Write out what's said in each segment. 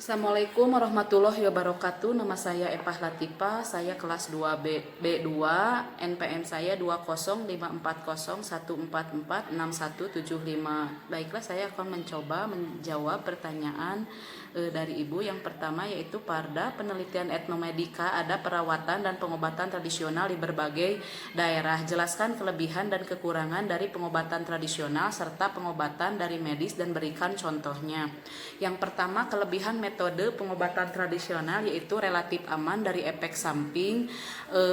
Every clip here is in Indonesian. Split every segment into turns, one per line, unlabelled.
Assalamualaikum warahmatullahi wabarakatuh. Nama saya Epah Latifah. Saya kelas 2B B2. NPM saya 20540144615. Baiklah, saya akan mencoba menjawab pertanyaan dari Ibu. Yang pertama yaitu pada penelitian etnomedika ada perawatan dan pengobatan tradisional di berbagai daerah. Jelaskan kelebihan dan kekurangan dari pengobatan tradisional serta pengobatan dari medis dan berikan contohnya. Yang pertama, kelebihan metode pengobatan tradisional yaitu relatif aman dari efek samping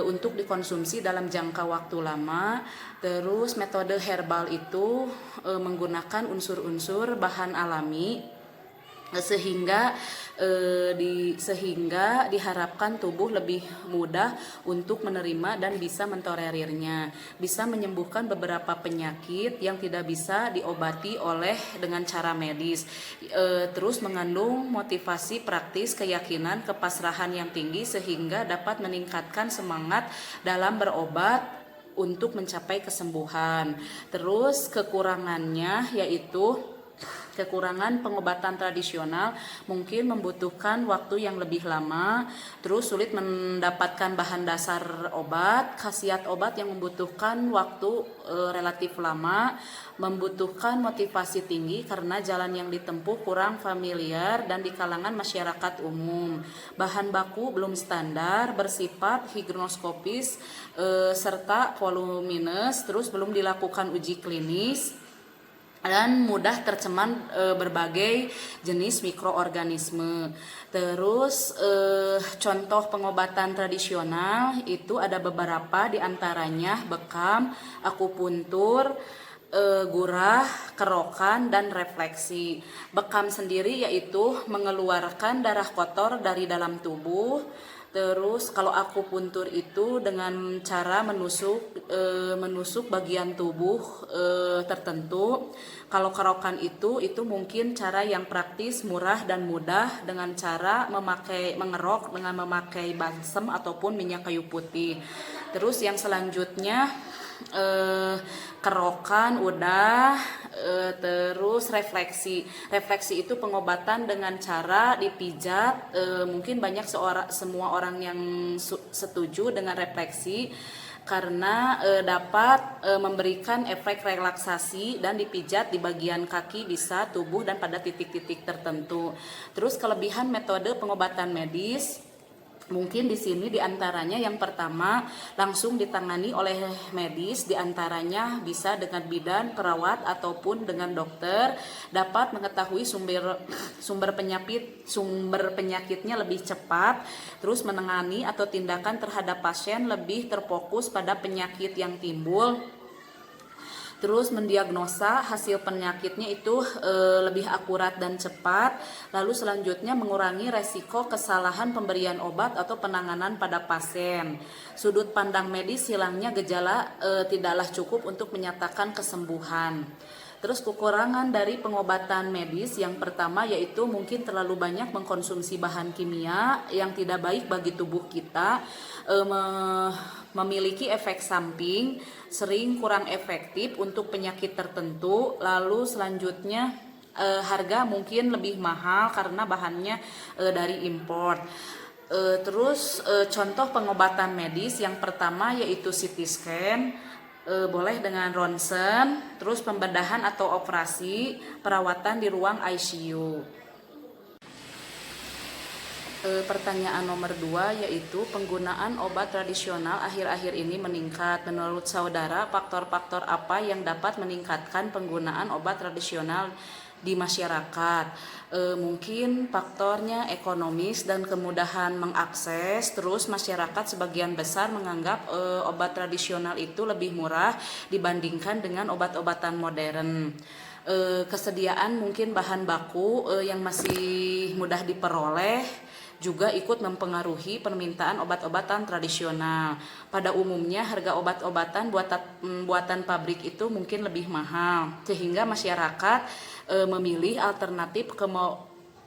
untuk dikonsumsi dalam jangka waktu lama. Terus metode herbal itu menggunakan unsur-unsur bahan alami sehingga diharapkan tubuh lebih mudah untuk menerima dan bisa mentolerirnya, bisa menyembuhkan beberapa penyakit yang tidak bisa diobati dengan cara medis. Terus mengandung motivasi praktis, keyakinan, kepasrahan yang tinggi sehingga dapat meningkatkan semangat dalam berobat untuk mencapai kesembuhan. Terus kekurangannya yaitu kekurangan pengobatan tradisional mungkin membutuhkan waktu yang lebih lama, terus sulit mendapatkan bahan dasar obat, khasiat obat yang membutuhkan waktu relatif lama, membutuhkan motivasi tinggi karena jalan yang ditempuh kurang familiar dan di kalangan masyarakat umum. Bahan baku belum standar, bersifat higroskopis serta voluminous, terus belum dilakukan uji klinis dan mudah tercemar berbagai jenis mikroorganisme. Terus contoh pengobatan tradisional itu ada beberapa, diantaranya bekam, akupuntur, gurah, kerokan, dan refleksi. Bekam sendiri yaitu mengeluarkan darah kotor dari dalam tubuh. Terus kalau akupuntur itu dengan cara menusuk bagian tubuh tertentu. Kalau kerokan itu mungkin cara yang praktis, murah dan mudah dengan cara mengerok dengan memakai balsem ataupun minyak kayu putih. Terus yang selanjutnya kerokan udah, terus refleksi itu pengobatan dengan cara dipijat. Mungkin semua orang yang setuju dengan refleksi karena dapat memberikan efek relaksasi dan dipijat di bagian kaki, bisa tubuh dan pada titik-titik tertentu. Terus kelebihan metode pengobatan medis mungkin di sini diantaranya yang pertama langsung ditangani oleh medis, diantaranya bisa dengan bidan, perawat ataupun dengan dokter, dapat mengetahui sumber penyakitnya lebih cepat, terus menangani atau tindakan terhadap pasien lebih terfokus pada penyakit yang timbul. Terus mendiagnosa hasil penyakitnya itu lebih akurat dan cepat. Lalu selanjutnya mengurangi resiko kesalahan pemberian obat atau penanganan pada pasien. Sudut pandang medis, hilangnya gejala tidaklah cukup untuk menyatakan kesembuhan. Terus kekurangan dari pengobatan medis yang pertama yaitu mungkin terlalu banyak mengkonsumsi bahan kimia yang tidak baik bagi tubuh kita, memiliki efek samping, sering kurang efektif untuk penyakit tertentu. Lalu selanjutnya harga mungkin lebih mahal karena bahannya dari impor. Terus contoh pengobatan medis yang pertama yaitu CT scan, boleh dengan ronsen, terus pembedahan atau operasi, perawatan di ruang ICU. Pertanyaan nomor 2 yaitu penggunaan obat tradisional akhir-akhir ini meningkat. Menurut saudara, faktor-faktor apa yang dapat meningkatkan penggunaan obat tradisional di masyarakat? Mungkin faktornya ekonomis dan kemudahan mengakses. Terus masyarakat sebagian besar menganggap obat tradisional itu lebih murah dibandingkan dengan obat-obatan modern. Kesediaan mungkin bahan baku yang masih mudah diperoleh juga ikut mempengaruhi permintaan obat-obatan tradisional. Pada umumnya harga obat-obatan buatan pabrik itu mungkin lebih mahal, sehingga masyarakat memilih alternatif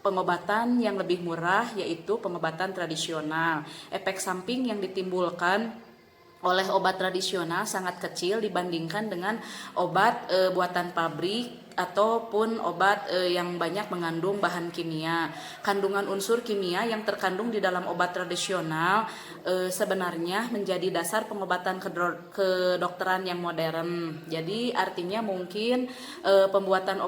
pengobatan yang lebih murah, yaitu pengobatan tradisional. Efek samping yang ditimbulkan oleh obat tradisional sangat kecil dibandingkan dengan obat buatan pabrik ataupun obat yang banyak mengandung bahan kimia. Kandungan unsur kimia yang terkandung di dalam obat tradisional sebenarnya menjadi dasar pengobatan kedokteran yang modern. Jadi artinya mungkin pembuatan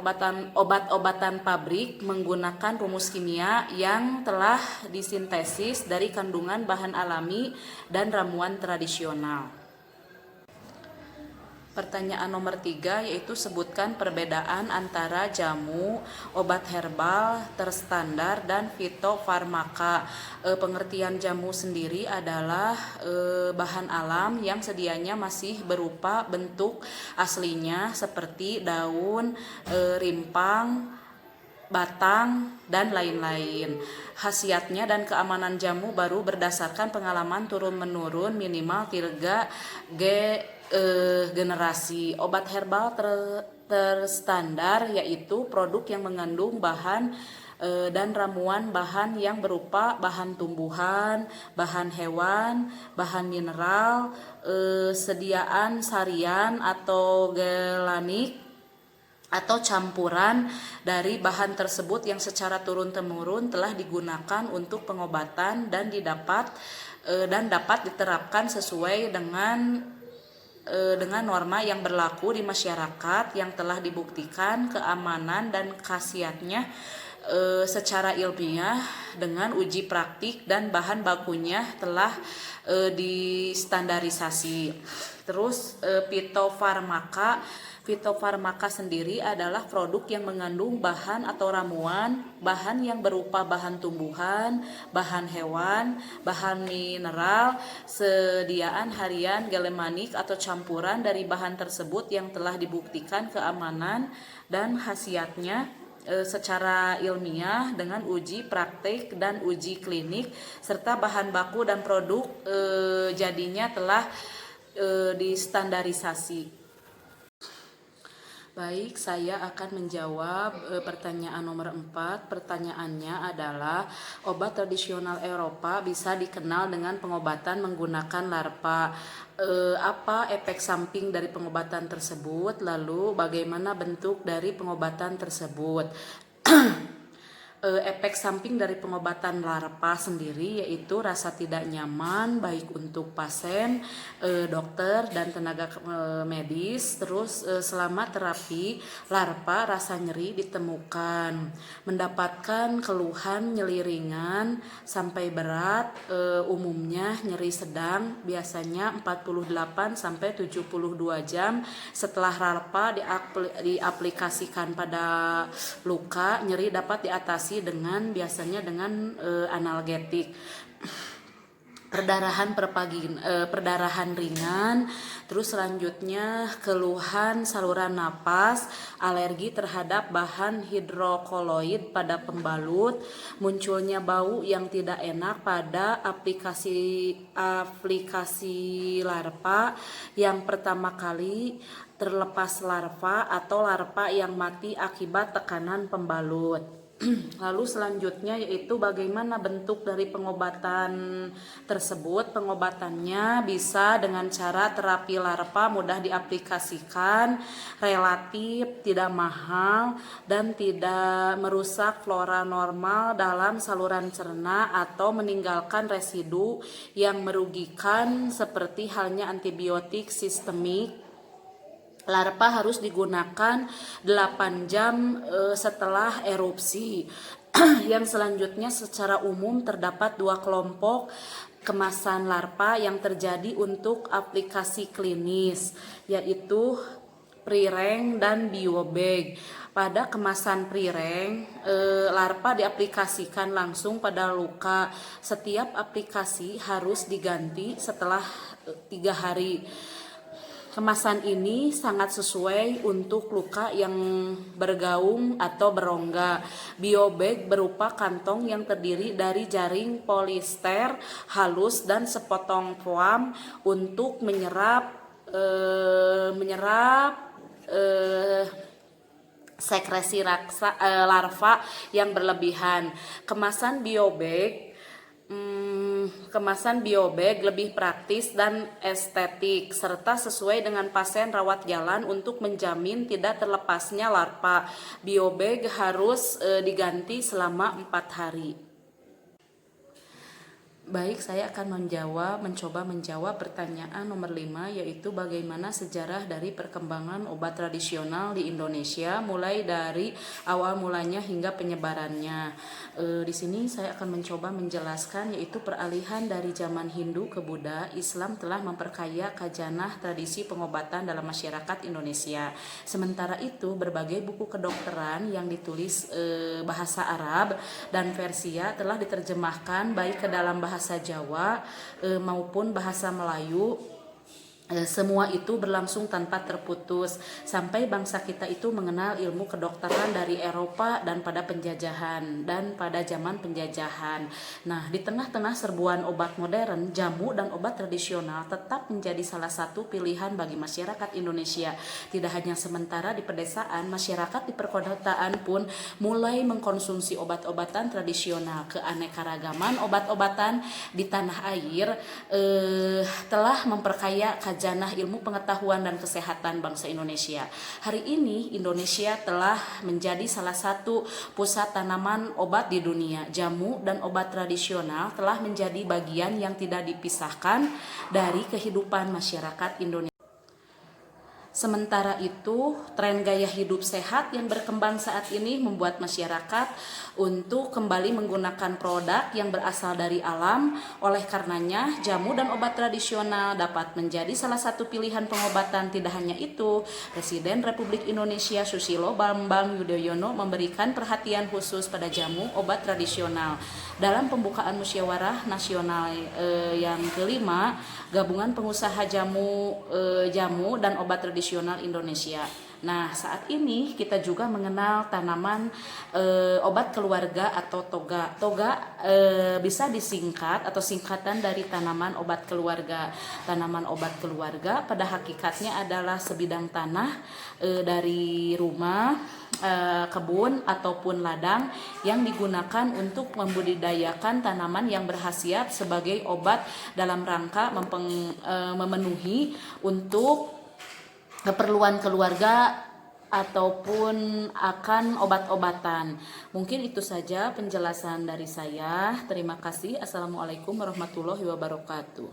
obat-obatan pabrik menggunakan rumus kimia yang telah disintesis dari kandungan bahan alami dan ramuan tradisional. Pertanyaan nomor 3 yaitu sebutkan perbedaan antara jamu, obat herbal, terstandar, dan fitofarmaka. Pengertian jamu sendiri adalah bahan alam yang sedianya masih berupa bentuk aslinya seperti daun, rimpang, batang, dan lain-lain. Khasiatnya dan keamanan jamu baru berdasarkan pengalaman turun-menurun minimal 3 generasi. Obat herbal terstandar yaitu produk yang mengandung bahan dan ramuan bahan yang berupa bahan tumbuhan, bahan hewan, bahan mineral, sediaan sarian atau gelanik, atau campuran dari bahan tersebut yang secara turun-temurun telah digunakan untuk pengobatan dan dapat diterapkan sesuai dengan norma yang berlaku di masyarakat yang telah dibuktikan keamanan dan khasiatnya secara ilmiah dengan uji praktik dan bahan bakunya telah distandarisasi. Terus Fitofarmaka sendiri adalah produk yang mengandung bahan atau ramuan, bahan yang berupa bahan tumbuhan, bahan hewan, bahan mineral, sediaan harian, gelemanik atau campuran dari bahan tersebut yang telah dibuktikan keamanan dan khasiatnya secara ilmiah dengan uji praktik dan uji klinik, serta bahan baku dan produk jadinya telah distandarisasi. Baik, saya akan menjawab pertanyaan nomor 4. Pertanyaannya adalah, obat tradisional Eropa bisa dikenal dengan pengobatan menggunakan larva. Apa efek samping dari pengobatan tersebut? Lalu bagaimana bentuk dari pengobatan tersebut? Efek samping dari pengobatan larva sendiri yaitu rasa tidak nyaman baik untuk pasien, dokter, dan tenaga medis. Terus selama terapi larva rasa nyeri ditemukan, mendapatkan keluhan nyeri ringan sampai berat, umumnya nyeri sedang, biasanya 48 sampai 72 jam setelah larva diaplikasikan pada luka. Nyeri dapat diatasi biasanya dengan analgetik. Perdarahan ringan. Terus selanjutnya keluhan saluran napas, alergi terhadap bahan hidrokoloid pada pembalut, munculnya bau yang tidak enak pada aplikasi larva yang pertama kali terlepas larva atau larva yang mati akibat tekanan pembalut. Lalu selanjutnya yaitu bagaimana bentuk dari pengobatan tersebut. Pengobatannya bisa dengan cara terapi larva mudah diaplikasikan, relatif tidak mahal, dan tidak merusak flora normal dalam saluran cerna atau meninggalkan residu yang merugikan seperti halnya antibiotik sistemik. Larva harus digunakan 8 jam setelah erupsi. Yang selanjutnya secara umum terdapat 2 kelompok kemasan larva yang terjadi untuk aplikasi klinis, yaitu pre-rank dan biobag. Pada kemasan pre-rank, larva diaplikasikan langsung pada luka. Setiap aplikasi harus diganti setelah 3 hari. Kemasan ini sangat sesuai untuk luka yang bergaung atau berongga. Biobag berupa kantong yang terdiri dari jaring polister halus dan sepotong foam untuk menyerap sekresi larva yang berlebihan. Kemasan biobag kemasan biobag lebih praktis dan estetik serta sesuai dengan pasien rawat jalan untuk menjamin tidak terlepasnya larva. Biobag harus diganti selama 4 hari. Baik, saya akan mencoba menjawab pertanyaan nomor 5, yaitu bagaimana sejarah dari perkembangan obat tradisional di Indonesia mulai dari awal mulanya hingga penyebarannya. Di sini saya akan mencoba menjelaskan, yaitu peralihan dari zaman Hindu ke Buddha, Islam telah memperkaya khazanah tradisi pengobatan dalam masyarakat Indonesia. Sementara itu, berbagai buku kedokteran yang ditulis bahasa Arab dan Persia telah diterjemahkan baik ke dalam bahasa Jawa maupun bahasa Melayu. Semua itu berlangsung tanpa terputus sampai bangsa kita itu mengenal ilmu kedokteran dari Eropa dan pada zaman penjajahan. Nah, di tengah-tengah serbuan obat modern, jamu dan obat tradisional tetap menjadi salah satu pilihan bagi masyarakat Indonesia. Tidak hanya sementara di pedesaan, masyarakat di perkotaan pun mulai mengkonsumsi obat-obatan tradisional. Keanekaragaman obat-obatan di tanah air telah memperkaya khazanah ilmu pengetahuan dan kesehatan bangsa Indonesia. Hari ini Indonesia telah menjadi salah satu pusat tanaman obat di dunia. Jamu dan obat tradisional telah menjadi bagian yang tidak dipisahkan dari kehidupan masyarakat Indonesia. Sementara itu, tren gaya hidup sehat yang berkembang saat ini membuat masyarakat untuk kembali menggunakan produk yang berasal dari alam. Oleh karenanya, jamu dan obat tradisional dapat menjadi salah satu pilihan pengobatan. Tidak hanya itu, Presiden Republik Indonesia Susilo Bambang Yudhoyono memberikan perhatian khusus pada jamu obat tradisional. Dalam pembukaan musyawarah nasional yang kelima, Gabungan Pengusaha Jamu dan Obat Tradisional Indonesia. Nah, saat ini kita juga mengenal tanaman obat keluarga atau toga. Toga bisa disingkat atau singkatan dari tanaman obat keluarga. Tanaman obat keluarga pada hakikatnya adalah sebidang tanah dari rumah, kebun ataupun ladang yang digunakan untuk membudidayakan tanaman yang berkhasiat sebagai obat dalam rangka memenuhi untuk keperluan keluarga ataupun akan obat-obatan. Mungkin itu saja penjelasan dari saya. Terima kasih. Assalamualaikum warahmatullahi wabarakatuh.